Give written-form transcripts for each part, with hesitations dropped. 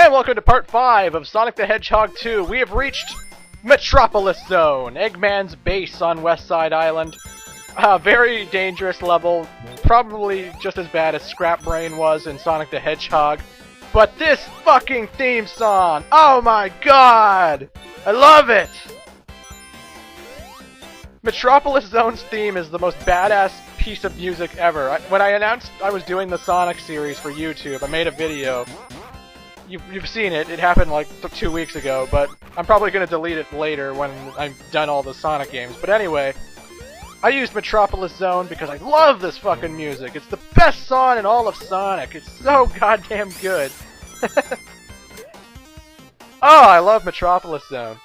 And welcome to part 5 of Sonic the Hedgehog 2. We have reached Metropolis Zone, Eggman's base on West Side Island. Very dangerous level, probably just as bad as Scrap Brain was in Sonic the Hedgehog. But this fucking theme song, oh my god! I love it! Metropolis Zone's theme is the most badass piece of music ever. When I announced I was doing the Sonic series for YouTube, I made a video. You've seen it. It happened like 2 weeks ago, but I'm probably going to delete it later when I've done all the Sonic games. But anyway, I used Metropolis Zone because I love this fucking music. It's the best song in all of Sonic. It's so goddamn good. Oh, I love Metropolis Zone.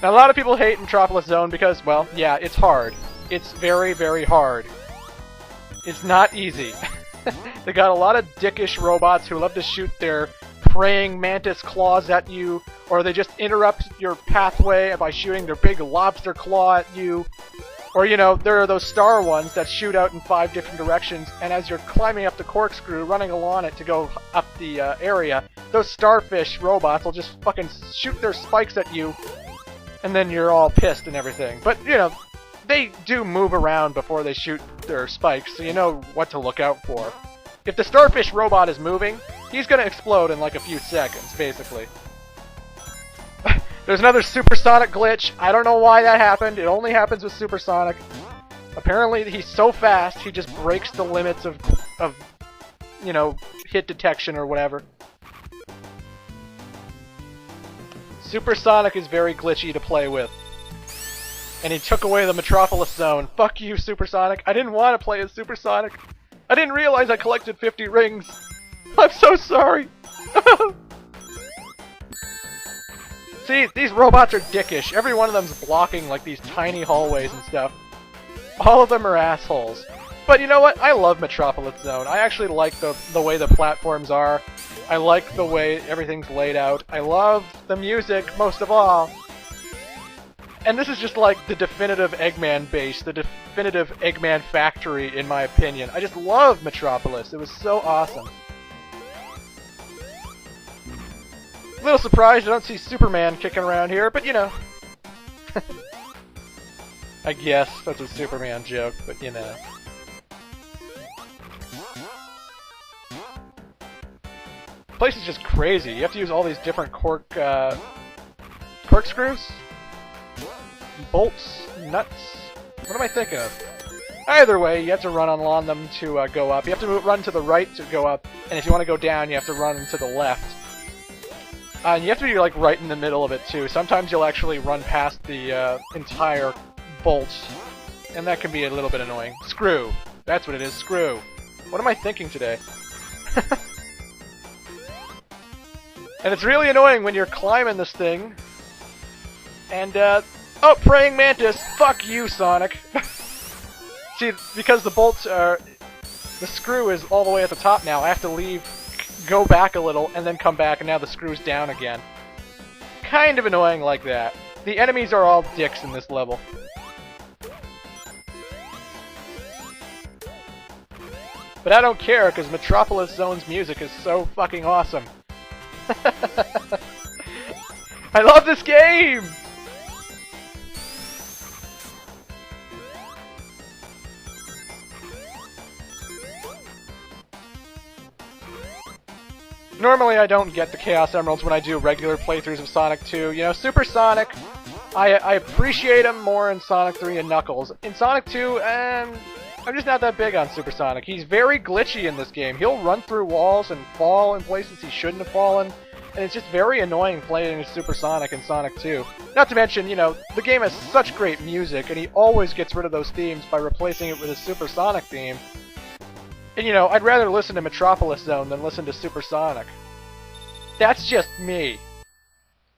Now, a lot of people hate Metropolis Zone because, well, yeah, it's hard. It's very, very hard. It's not easy. They got a lot of dickish robots who love to shoot their praying mantis claws at you, or they just interrupt your pathway by shooting their big lobster claw at you. Or, you know, there are those star ones that shoot out in 5 different directions, and as you're climbing up the corkscrew, running along it to go up the area, those starfish robots will just fucking shoot their spikes at you, and then you're all pissed and everything. But, you know, they do move around before they shoot their spikes, so you know what to look out for. If the starfish robot is moving, he's gonna explode in like a few seconds, basically. There's another supersonic glitch. I don't know why that happened. It only happens with supersonic. Apparently he's so fast, he just breaks the limits of you know, hit detection or whatever. Supersonic is very glitchy to play with. And he took away the Metropolis Zone. Fuck you, Supersonic. I didn't want to play as Supersonic. I didn't realize I collected 50 rings. I'm so sorry. See, these robots are dickish. Every one of them's blocking like these tiny hallways and stuff. All of them are assholes. But you know what? I love Metropolis Zone. I actually like the way the platforms are. I like the way everything's laid out. I love the music most of all. And this is just like the definitive Eggman base, the definitive Eggman factory, in my opinion. I just love Metropolis. It was so awesome. A little surprised I don't see Superman kicking around here, but you know. I guess that's a Superman joke, but you know. The place is just crazy. You have to use all these different corkscrews? Bolts, nuts. What am I thinking of? Either way, you have to run on them to go up. You have to run to the right to go up, and if you want to go down, you have to run to the left. And you have to be like right in the middle of it too. Sometimes you'll actually run past the entire bolt, and that can be a little bit annoying. Screw. That's what it is. Screw. What am I thinking today? And it's really annoying when you're climbing this thing, and oh, praying mantis! Fuck you, Sonic! See, because the bolts are... the screw is all the way at the top now, I have to leave, go back a little, and then come back, and now the screw's down again. Kind of annoying like that. The enemies are all dicks in this level. But I don't care, because Metropolis Zone's music is so fucking awesome. I love this game! Normally I don't get the Chaos Emeralds when I do regular playthroughs of Sonic 2. You know, Super Sonic, I appreciate him more in Sonic 3 and Knuckles. In Sonic 2, I'm just not that big on Super Sonic. He's very glitchy in this game. He'll run through walls and fall in places he shouldn't have fallen. And it's just very annoying playing as Super Sonic in Sonic 2. Not to mention, you know, the game has such great music, and he always gets rid of those themes by replacing it with a Super Sonic theme. And you know, I'd rather listen to Metropolis Zone than listen to Super Sonic. That's just me.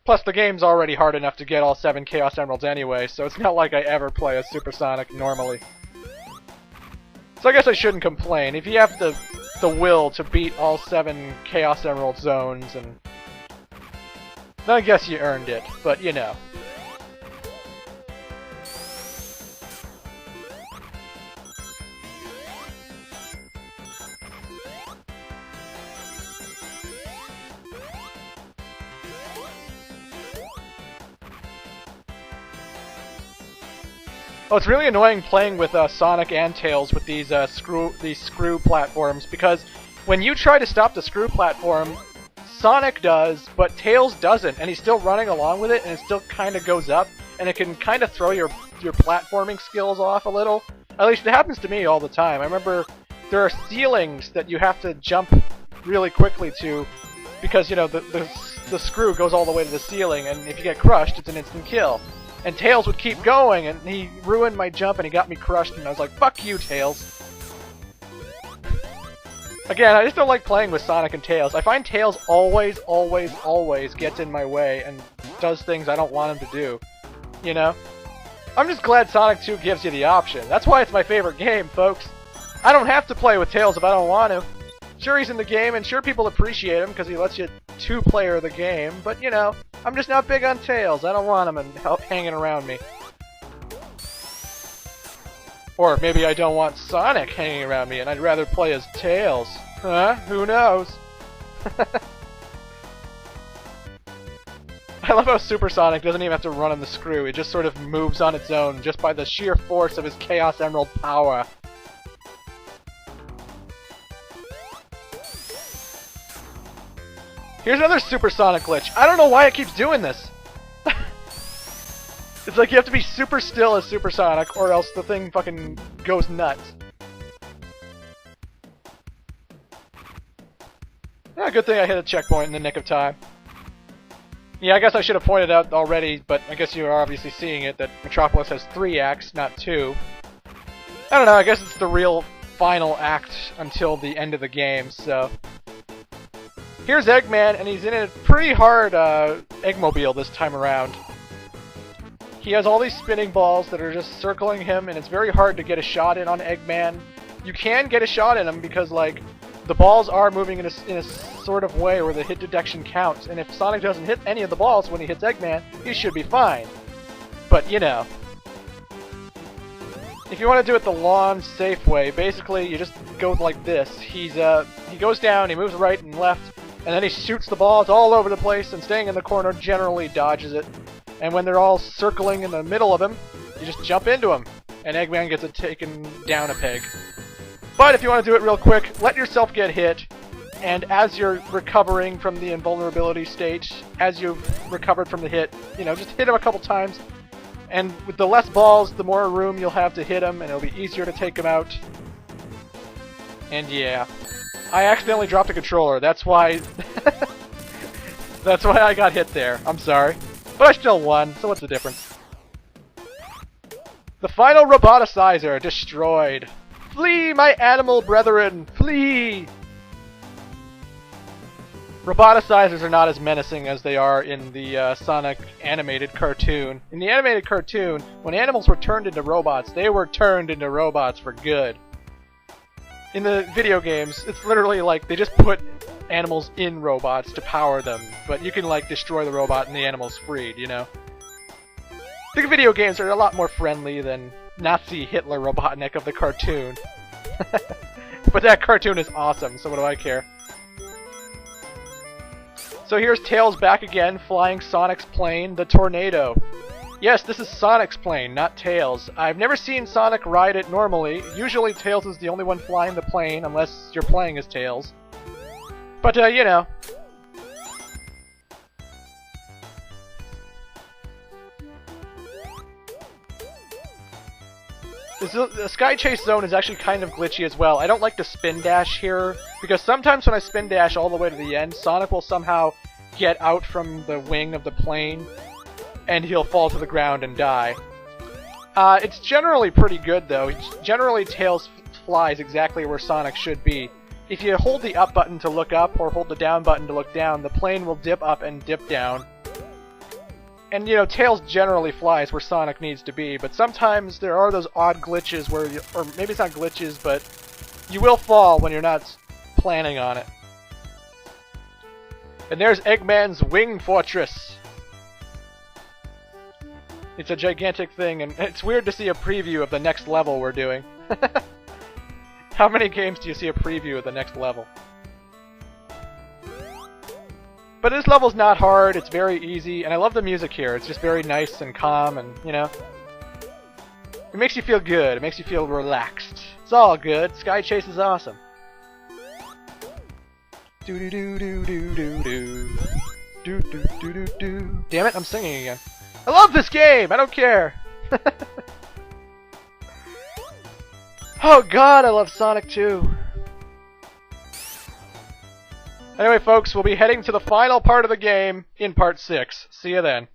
Plus, the game's already hard enough to get all 7 Chaos Emeralds anyway, so it's not like I ever play as Super Sonic normally. So I guess I shouldn't complain. If you have the will to beat all 7 Chaos Emerald zones, and then I guess you earned it, but you know. Oh, it's really annoying playing with Sonic and Tails with these screw platforms, because when you try to stop the screw platform, Sonic does, but Tails doesn't, and he's still running along with it, and it still kind of goes up, and it can kind of throw your platforming skills off a little. At least it happens to me all the time. I remember there are ceilings that you have to jump really quickly to, because, you know, the screw goes all the way to the ceiling, and if you get crushed, it's an instant kill. And Tails would keep going, and he ruined my jump, and he got me crushed, and I was like, fuck you, Tails. Again, I just don't like playing with Sonic and Tails. I find Tails always gets in my way and does things I don't want him to do. You know? I'm just glad Sonic 2 gives you the option. That's why it's my favorite game, folks. I don't have to play with Tails if I don't want to. Sure, he's in the game, and sure, people appreciate him because he lets you two-player the game, but, you know, I'm just not big on Tails. I don't want him hanging around me. Or maybe I don't want Sonic hanging around me, and I'd rather play as Tails. Huh? Who knows? I love how Super Sonic doesn't even have to run on the screw. It just sort of moves on its own, just by the sheer force of his Chaos Emerald power. Here's another Super Sonic glitch. I don't know why it keeps doing this. It's like you have to be super still as Super Sonic, or else the thing fucking goes nuts. Yeah, good thing I hit a checkpoint in the nick of time. Yeah, I guess I should have pointed out already, but I guess you are obviously seeing it, that Metropolis has 3 acts, not 2. I don't know, I guess it's the real final act until the end of the game, so... Here's Eggman, and he's in a pretty hard Eggmobile this time around. He has all these spinning balls that are just circling him, and it's very hard to get a shot in on Eggman. You can get a shot in him because, like, the balls are moving in a sort of way where the hit detection counts, and if Sonic doesn't hit any of the balls when he hits Eggman, he should be fine. But, you know. If you want to do it the lawn safe way, basically you just go like this. He goes down, he moves right and left, and then he shoots the balls all over the place, and staying in the corner generally dodges it. And when they're all circling in the middle of him, you just jump into him, and Eggman gets it taken down a peg. But if you want to do it real quick, let yourself get hit, and as you're recovering from the invulnerability state, as you've recovered from the hit, you know, just hit him a couple times, and with the less balls, the more room you'll have to hit him, and it'll be easier to take him out. And yeah. I accidentally dropped a controller, that's why... that's why I got hit there. I'm sorry. But I still won, so what's the difference? The final roboticizer destroyed. Flee, my animal brethren! Flee! Roboticizers are not as menacing as they are in the Sonic animated cartoon. In the animated cartoon, when animals were turned into robots, they were turned into robots for good. In the video games, it's literally like they just put animals in robots to power them, but you can, like, destroy the robot and the animal's freed, you know? The video games are a lot more friendly than Nazi Hitler Robotnik of the cartoon. But that cartoon is awesome, so what do I care? So here's Tails back again, flying Sonic's plane, the Tornado. Yes, this is Sonic's plane, not Tails. I've never seen Sonic ride it normally. Usually Tails is the only one flying the plane, unless you're playing as Tails. But, you know. The Sky Chase Zone is actually kind of glitchy as well. I don't like to spin dash here, because sometimes when I spin dash all the way to the end, Sonic will somehow get out from the wing of the plane, and he'll fall to the ground and die. It's generally pretty good, though. Generally, Tails flies exactly where Sonic should be. If you hold the up button to look up, or hold the down button to look down, the plane will dip up and dip down. And, you know, Tails generally flies where Sonic needs to be, but sometimes there are those odd glitches where you, or maybe it's not glitches, but you will fall when you're not planning on it. And there's Eggman's Wing Fortress! It's a gigantic thing, and it's weird to see a preview of the next level we're doing. How many games do you see a preview of the next level? But this level's not hard, it's very easy, and I love the music here. It's just very nice and calm, and, you know. It makes you feel good. It makes you feel relaxed. It's all good. Sky Chase is awesome. Do do do do do do do. Do do do do do. Damn it, I'm singing again. I love this game! I don't care! Oh god, I love Sonic 2. Anyway, folks, we'll be heading to the final part of the game in Part 6. See you then.